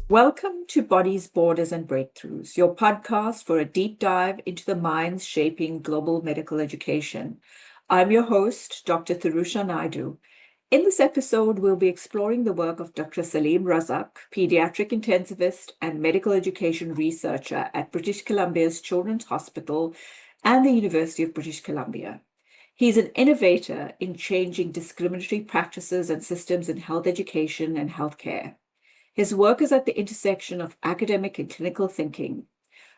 Welcome to Bodies, Borders, and Breakthroughs, your podcast for a deep dive into the minds shaping global medical education. I'm your host, Dr. Thirusha Naidu. In this episode, we'll be exploring the work of Dr. Saleem Razack, pediatric intensivist and medical education researcher at British Columbia's Children's Hospital and the University of British Columbia. He's an innovator in changing discriminatory practices and systems in health education and healthcare. His work is at the intersection of academic and clinical thinking.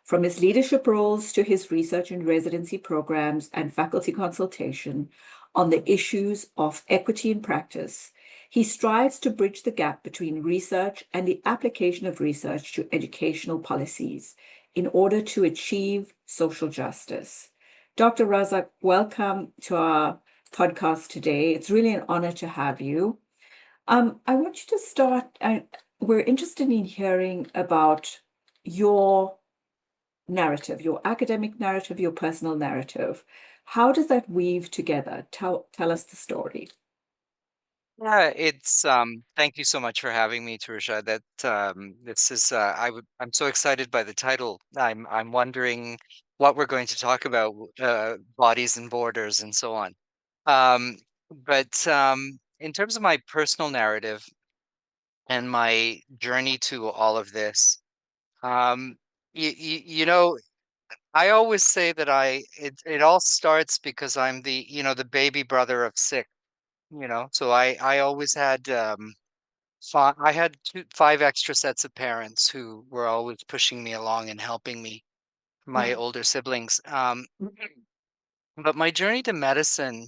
From his leadership roles to his research and residency programs and faculty consultation on the issues of equity in practice, he strives to bridge the gap between research and the application of research to educational policies in order to achieve social justice. Dr. Razack, welcome to our podcast today. It's really an honor to have you. I want you to start. We're interested in hearing about your narrative, your academic narrative, your personal narrative. How does that weave together? Tell us the story. Yeah, it's thank you so much for having me, Teresa. That this is I'm so excited by the title. I'm wondering what we're going to talk about, bodies and borders and so on. Um, but in terms of my personal narrative and my journey to all of this, um, you know, I always say that it all starts because I'm the baby brother of six, so I always had I had five extra sets of parents who were always pushing me along and helping me, my Yeah, older siblings. But my journey to medicine,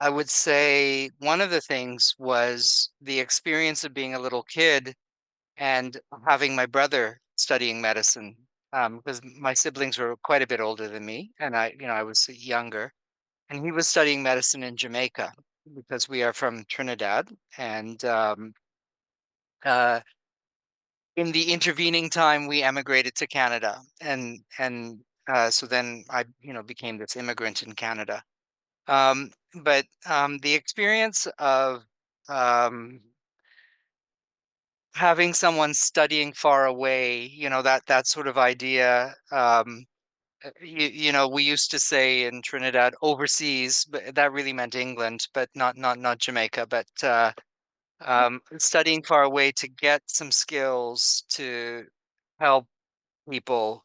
I would say one of the things was the experience of being a little kid and having my brother studying medicine. Because my siblings were quite a bit older than me, and I was younger, and he was studying medicine in Jamaica because we are from Trinidad, and uh, in the intervening time, we emigrated to Canada, and so then I, became this immigrant in Canada. But the experience of um, having someone studying far away, that sort of idea. We used to say in Trinidad, overseas, but that really meant England, but not Jamaica. But studying far away to get some skills to help people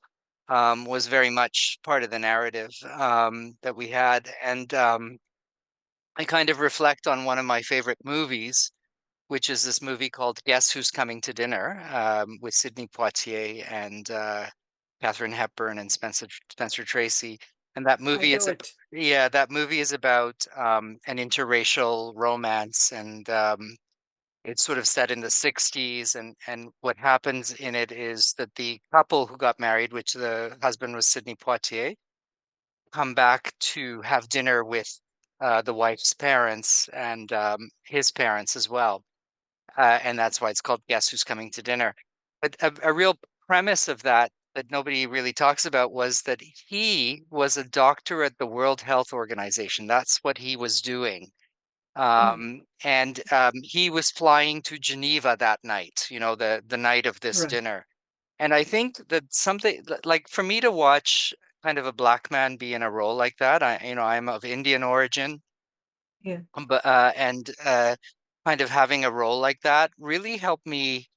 was very much part of the narrative that we had. And I kind of reflect on one of my favorite movies, which is this movie called Guess Who's Coming to Dinner, with Sidney Poitier and Katharine Hepburn and Spencer Tracy. And that I movie know is, it. yeah, that movie is about an interracial romance, and it's sort of set in the 60s, and what happens in it is that the couple who got married, which the husband was Sidney Poitier, come back to have dinner with the wife's parents and his parents as well. And that's why it's called Guess Who's Coming to Dinner. But a real premise of that nobody really talks about was that he was a doctor at the World Health Organization. That's what he was doing. Mm, And he was flying to Geneva that night, the night of this right. dinner. And I think that something like for me to watch kind of a black man be in a role like that, I'm of Indian origin, Yeah, and kind of having a role like that really helped me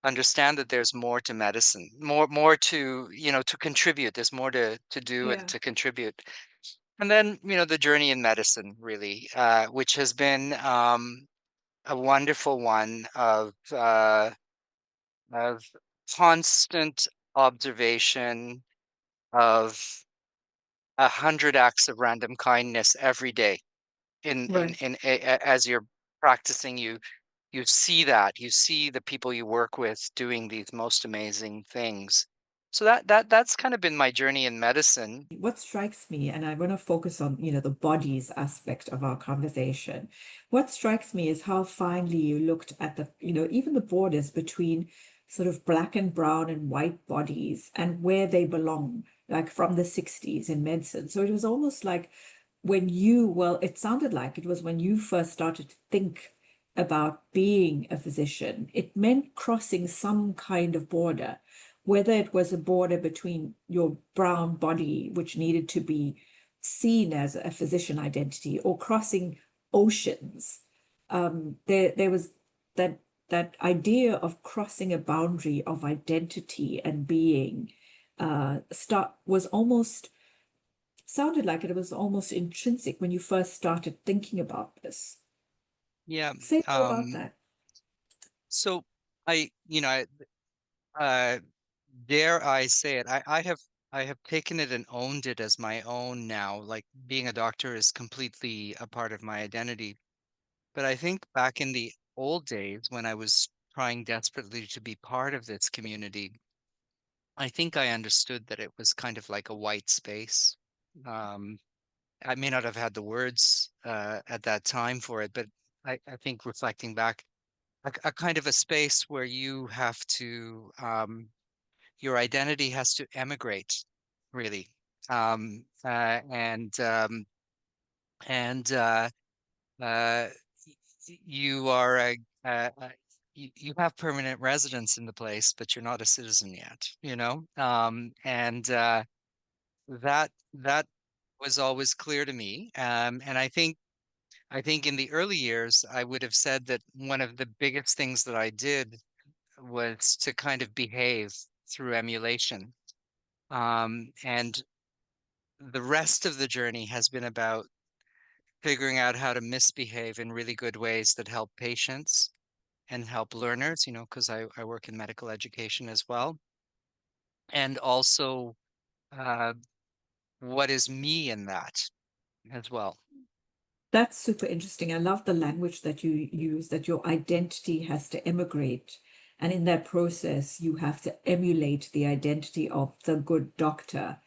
understand that there's more to medicine, more to, to contribute. There's more to do and yeah, to contribute. And then, the journey in medicine really, which has been a wonderful one of constant observation of 100 acts of random kindness every day. right. As you're practicing, you see that you see the people you work with doing these most amazing things. So that's kind of been my journey in medicine. What strikes me, and I want to focus on, the bodies aspect of our conversation. What strikes me is how finely you looked at the, even the borders between sort of black and brown and white bodies and where they belong, like from the 60s in medicine. So it was almost like it sounded like it was when you first started to think about being a physician, it meant crossing some kind of border, whether it was a border between your brown body, which needed to be seen as a physician identity, or crossing oceans. There was that idea of crossing a boundary of identity and being start was almost sounded like it was almost intrinsic when you first started thinking about this. Yeah. Say more about Um, that. so uh, dare I say it, I have taken it and owned it as my own now. Like being a doctor is completely a part of my identity. But I think back in the old days when I was trying desperately to be part of this community, I think I understood that it was kind of like a white space. Um, I may not have had the words at that time for it, but I think reflecting back, a kind of a space where you have to, your identity has to emigrate, really. Um, uh, and um, and uh, you are you have permanent residence in the place, but you're not a citizen yet, you know? And that was always clear to me. And I think in the early years, I would have said that one of the biggest things that I did was to kind of behave through emulation. And the rest of the journey has been about figuring out how to misbehave in really good ways that help patients and help learners, because I work in medical education as well. And also, uh, what is me in that as well. That's super interesting. I love the language that you use, that your identity has to emigrate. And in that process, you have to emulate the identity of the good doctor.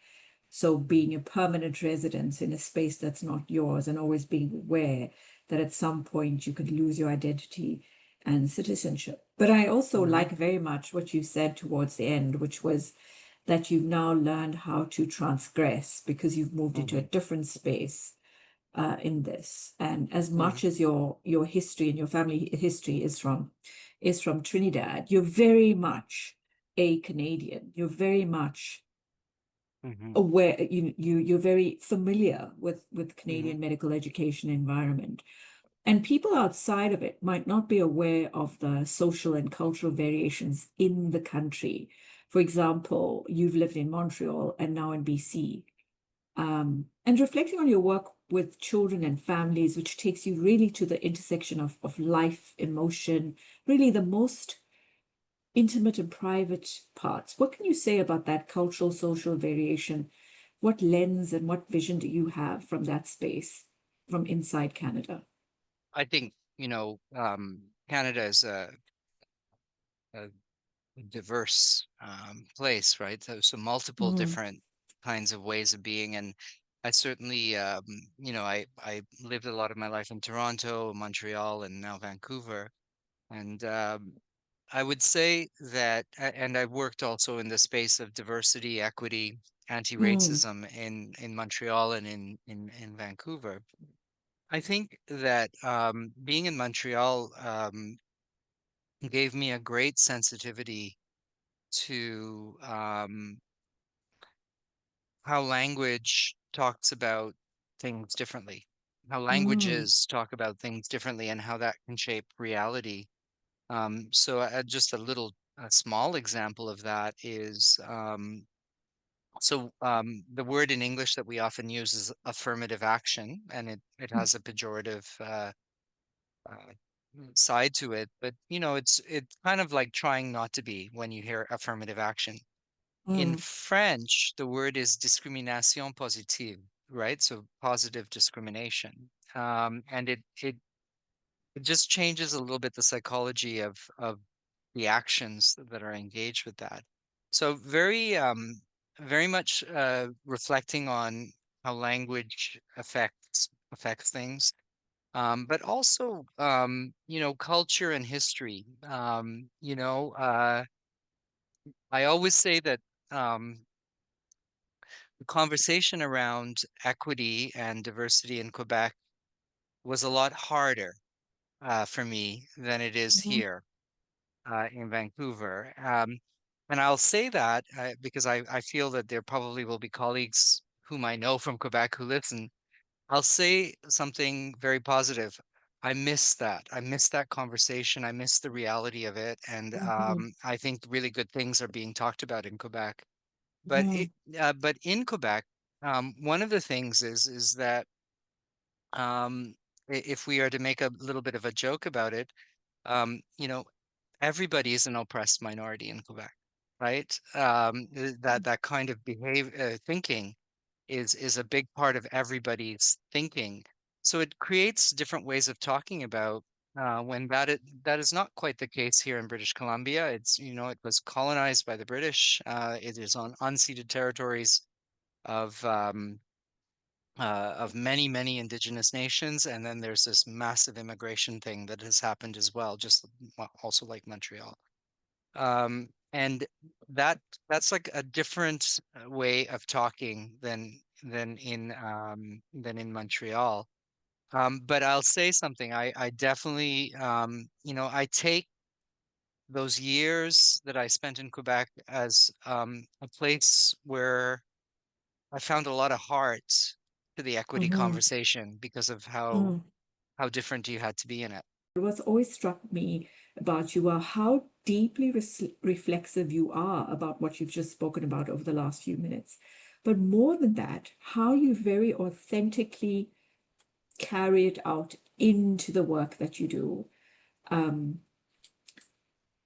So being a permanent residence in a space that's not yours and always being aware that at some point you could lose your identity and citizenship. But I also Hmm. like very much what you said towards the end, which was that you've now learned how to transgress because you've moved into a Hmm. different space in this. And as much Hmm. as your history and your family history is from Trinidad, you're very much a Canadian. You're very much Hmm. aware. You're very familiar with Hmm. Canadian medical education environment. And people outside of it might not be aware of the social and cultural variations in the country. For example, you've lived in Montreal and now in BC. And reflecting on your work with children and families, which takes you really to the intersection of life, emotion, really the most intimate and private parts. What can you say about that cultural, social variation? What lens and what vision do you have from that space, from inside Canada? I think, Canada is a diverse place, right? So multiple Mm, different kinds of ways of being. And I certainly, I lived a lot of my life in Toronto, Montreal, and now Vancouver. And I would say that, and I worked also in the space of diversity, equity, mm, anti-racism in Montreal and in Vancouver. I think that being in Montreal gave me a great sensitivity to how language talks about things differently, how mm, languages talk about things differently, and how that can shape reality. So just a small example of that is the word in English that we often use is affirmative action, and it has a pejorative uh, side to it. But it's kind of like trying not to be when you hear affirmative action. In mm, French, the word is discrimination positive, right? So positive discrimination. And it just changes a little bit the psychology of the actions that are engaged with that. So very much reflecting on how language affects things, but also culture and history. I always say that the conversation around equity and diversity in Quebec was a lot harder for me than it is Mhm, here in Vancouver. And I'll say that because I feel that there probably will be colleagues whom I know from Quebec who listen. I'll say something very positive. I miss that. I miss that conversation. I miss the reality of it. And mhm, I think really good things are being talked about in Quebec. But mhm, but in Quebec, one of the things is that um, if we are to make a little bit of a joke about it, you know, everybody is an oppressed minority in Quebec, right? That kind of thinking is a big part of everybody's thinking. So it creates different ways of talking about when that is not quite the case here in British Columbia. It's, it was colonized by the British. It is on unceded territories of of many, many indigenous nations, and then there's this massive immigration thing that has happened as well, just well, also like Montreal. And that that's like a different way of talking than in Montreal. But I'll say something. I definitely I take those years that I spent in Quebec as a place where I found a lot of heart to the equity mhm, conversation because of mhm. how different you had to be in it. What's always struck me about you are how deeply reflexive you are about what you've just spoken about over the last few minutes. But more than that, how you very authentically carry it out into the work that you do. Um,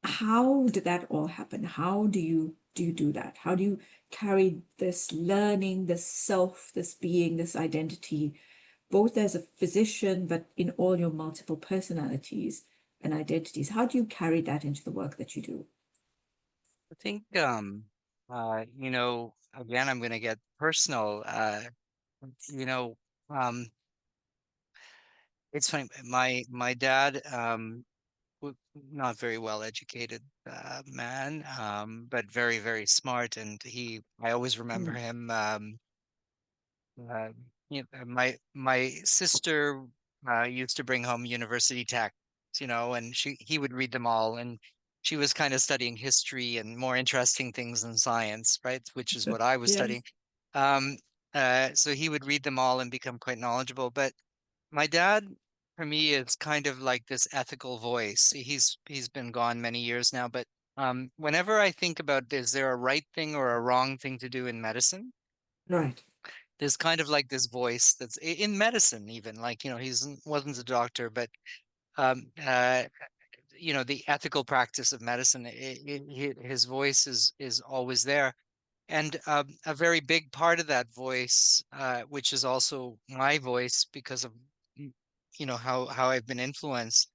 how did that all happen? How do you do that? How do you carry this learning, this self, this being, this identity, both as a physician, but in all your multiple personalities and identities? How do you carry that into the work that you do? I think again I'm gonna get personal. You know, um it's funny, my dad not very well educated man, but very, very smart, and I always remember Mm, him Uh, my sister used to bring home university texts, and he would read them all, and she was kind of studying history and more interesting things than science, right? Which is what I was studying. yes. Um, so he would read them all and become quite knowledgeable. But my dad, for me, is kind of like this ethical voice. He's been gone many years now, but whenever I think about is there a right thing or a wrong thing to do in medicine? Right. There's kind of like this voice that's in medicine even like he's wasn't a doctor but um uh the ethical practice of medicine his voice is always there and a very big part of that voice which is also my voice because of how I've been influenced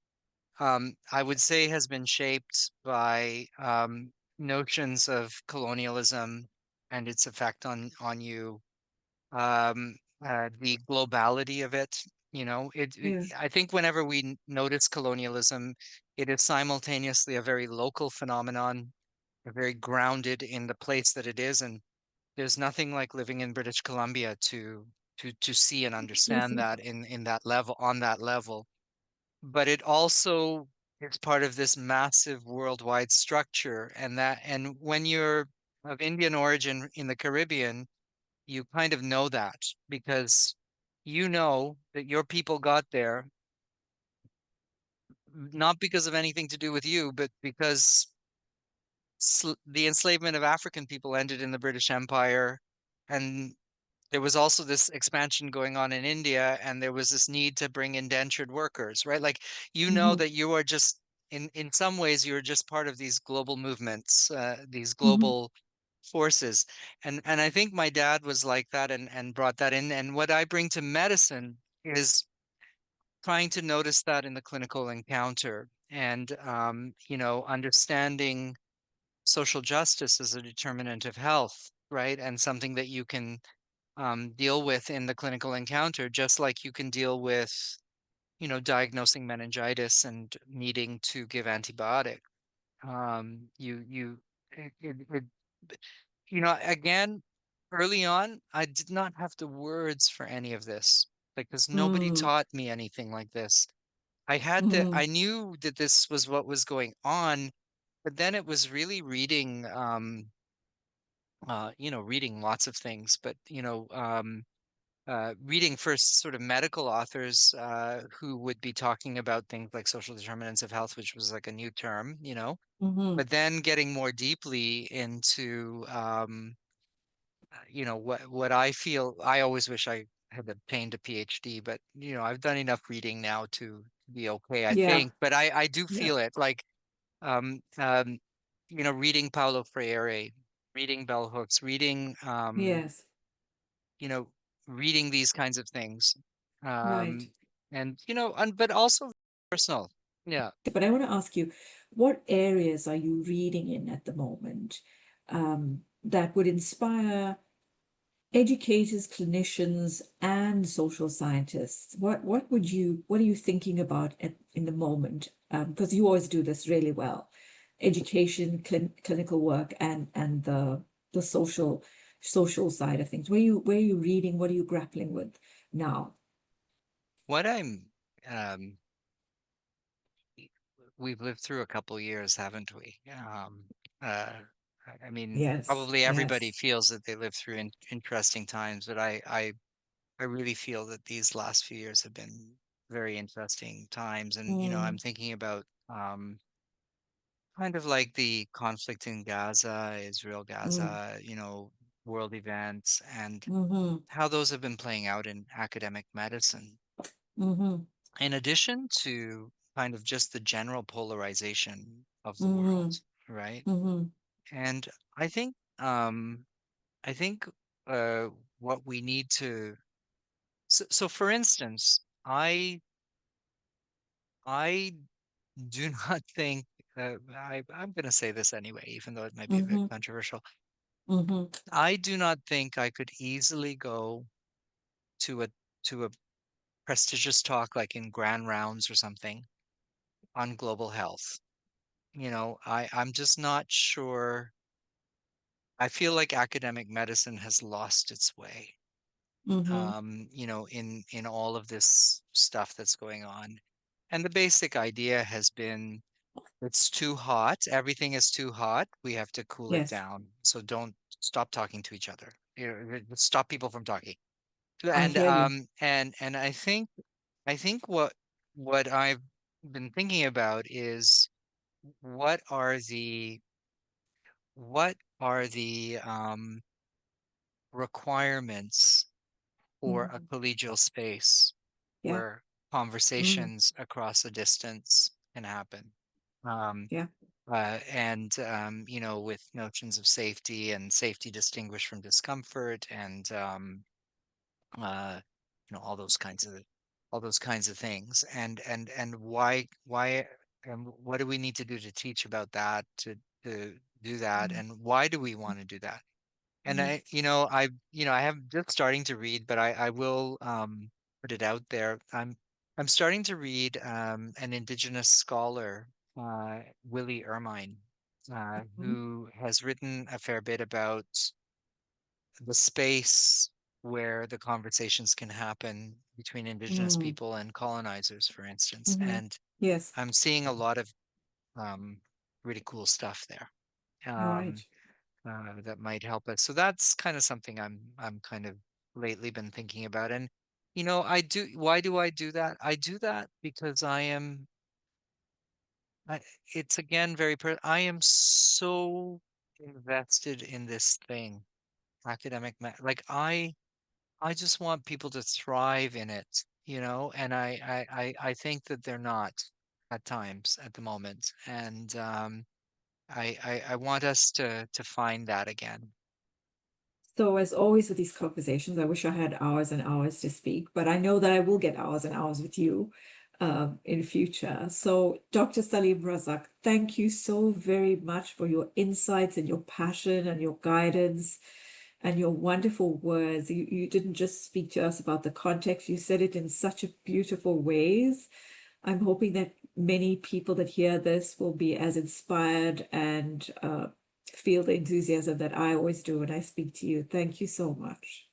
I would say has been shaped by notions of colonialism and its effect on you the globality of it. Yeah. I think whenever we notice colonialism, it is simultaneously a very local phenomenon, very grounded in the place that it is, and there's nothing like living in British Columbia to see and Yes, understand yes. that in that level on that level. But it also is part of this massive worldwide structure, and when you're of Indian origin in the Caribbean you kind of know that because you know that your people got there not because of anything to do with you, but because the enslavement of African people ended in the British Empire. And there was also this expansion going on in India, and there was this need to bring indentured workers, right? Like, Hmm. that you are just, in some ways, you're just part of these global movements, these Hmm. global forces. And I think my dad was like that and brought that in. And what I bring to medicine is trying to notice that in the clinical encounter and understanding social justice as a determinant of health, right? And something that you can deal with in the clinical encounter, just like you can deal with, diagnosing meningitis and needing to give antibiotic. You, again, early on, I did not have the words for any of this, like, because nobody Mm, taught me anything like this. Mm-hmm. I knew that this was what was going on, but then it was really reading, reading lots of things, but reading first sort of medical authors who would be talking about things like social determinants of health, which was like a new term, Mm-hmm. but then getting more deeply into what I feel. I always wish I had obtained a PhD, but I've done enough reading now to be okay, I Yeah. think. But I do Yeah. feel it like um um reading Paulo Freire, reading bell hooks, reading Yes. you know reading these kinds of things, Right. um but also personal. Yeah. But I want to ask you, what areas are you reading in at the moment that would inspire educators, clinicians, and social scientists? What are you thinking about in the moment? Because you always do this really well, education, clinical work, and the social side of things. Where are you reading? What are you grappling with now? What I'm um we've lived through a couple years, haven't we? Uh, I mean, Yes, probably everybody yes. feels that they live through interesting times, but I really feel that these last few years have been very interesting times. And, I'm Mm, thinking about kind of like the conflict in Gaza, Israel, mm, Gaza, world events, and mm-hmm, how those have been playing out in academic medicine. mm-hmm, In addition to kind of just the general polarization of the world, mm-hmm, right? mm-hmm, And I think um I think uh what we need to so for instance, I do not think I'm going to say this anyway, even though it might be a bit mm-hmm, controversial. mm-hmm, I do not think I could easily go to a prestigious talk like in Grand Rounds or something on global health. I'm just not sure. I feel like academic medicine has lost its way, mm-hmm. in all of this stuff that's going on. And the basic idea has been it's too hot, everything is too hot, we have to cool it Yes, down. So don't stop talking to each other. Stop people from talking. I And hear you. I think what I've been thinking about is what are the what are the requirements for a Mm-hmm. collegial space Yeah. where Mm, conversations across a distance can happen. Um, yeah. with notions of safety and safety distinguished from discomfort and uh, all those kinds of things. And why and what do we need to do to teach about that to do that, Mm, and why do we want to do that? And mm, I have just starting to read, but I will put it out there. I'm starting to read an indigenous scholar, Willie Ermine, mm, who has written a fair bit about the space where the conversations can happen between indigenous mm, people and colonizers, for instance. mm-hmm. And Yes. I'm seeing a lot of um, really cool stuff there. Right. Um, that might help us. So that's kind of something I'm kind of lately been thinking about. And why do I do that? I do that because I, it's again I am so invested in this thing, like I just want people to thrive in it, and I think that they're not at times at the moment. And I want us to find that again. So, as always with these conversations, I wish I had hours and hours to speak, but I know that I will get hours and hours with you in future. So, Dr. Saleem Razak, thank you so very much for your insights and your passion and your guidance and your wonderful words. You didn't just speak to us about the context, you said it in such a beautiful ways. I'm hoping that many people that hear this will be as inspired and feel the enthusiasm that I always do when I speak to you. Thank you so much.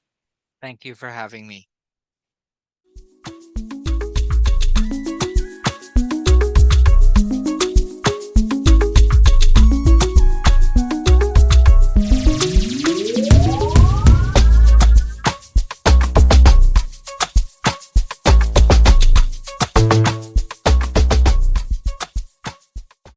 Thank you for having me.